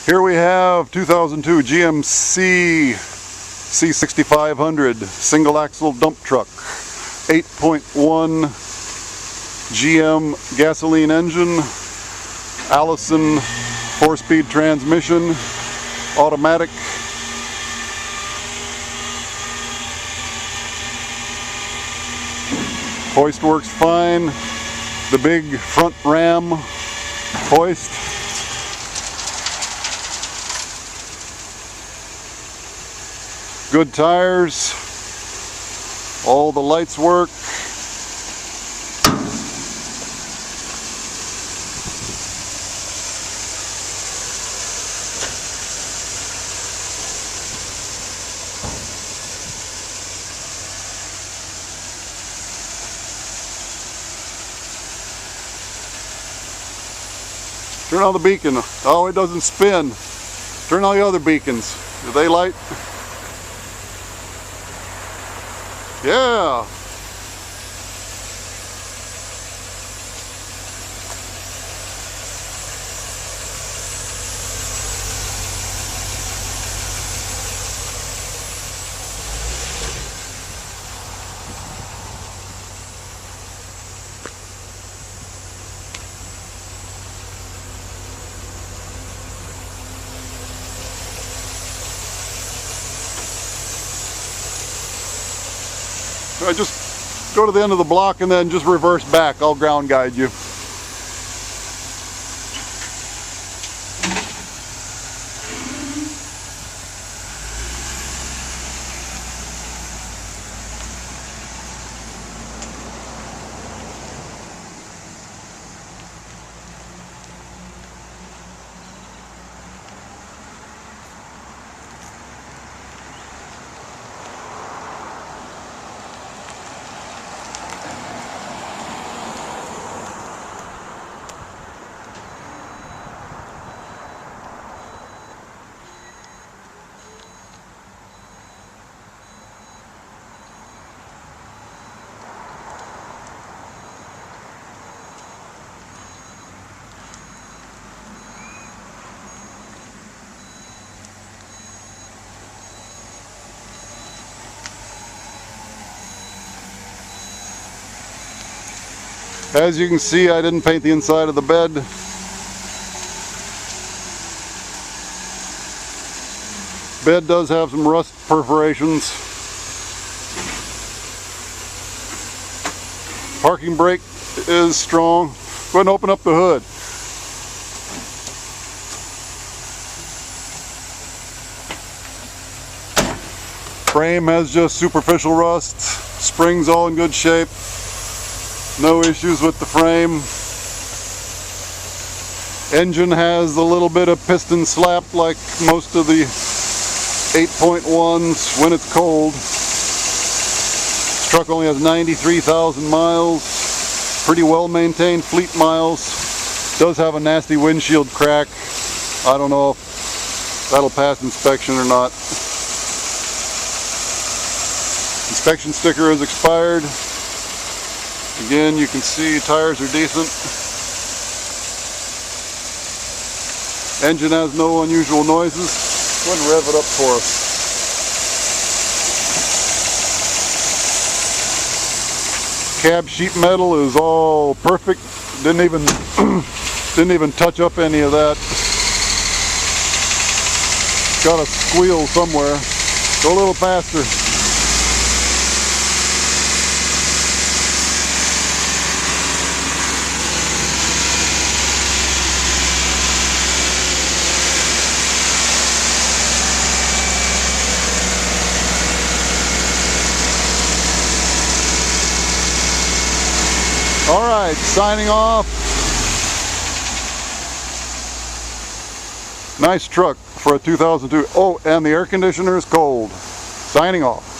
Here we have 2002 GMC C6500 single axle dump truck, 8.1 GM gasoline engine, Allison 4-speed transmission, automatic. Hoist works fine. The big front ram hoist. Good tires. All the lights work. Turn on the beacon. Oh, it doesn't spin. Turn on the other beacons. Do they light? Yeah. I just go to the end of the block and then just reverse back. I'll ground guide you. As you can see, I didn't paint the inside of the bed. Bed does have some rust perforations. Parking brake is strong. Go ahead and open up the hood. Frame has just superficial rust. Springs all in good shape. No issues with the frame. Engine has a little bit of piston slap like most of the 8.1s when it's cold. This truck only has 93,000 miles. Pretty well maintained fleet miles. Does have a nasty windshield crack. I don't know if that'll pass inspection or not. Inspection sticker is expired. Again, you can see tires are decent. Engine has no unusual noises. Go ahead and rev it up for us. Cab sheet metal is all perfect. Didn't even touch up any of that. Got a squeal somewhere. Go a little faster. All right, signing off. Nice truck for a 2002. Oh, and the air conditioner is cold. Signing off.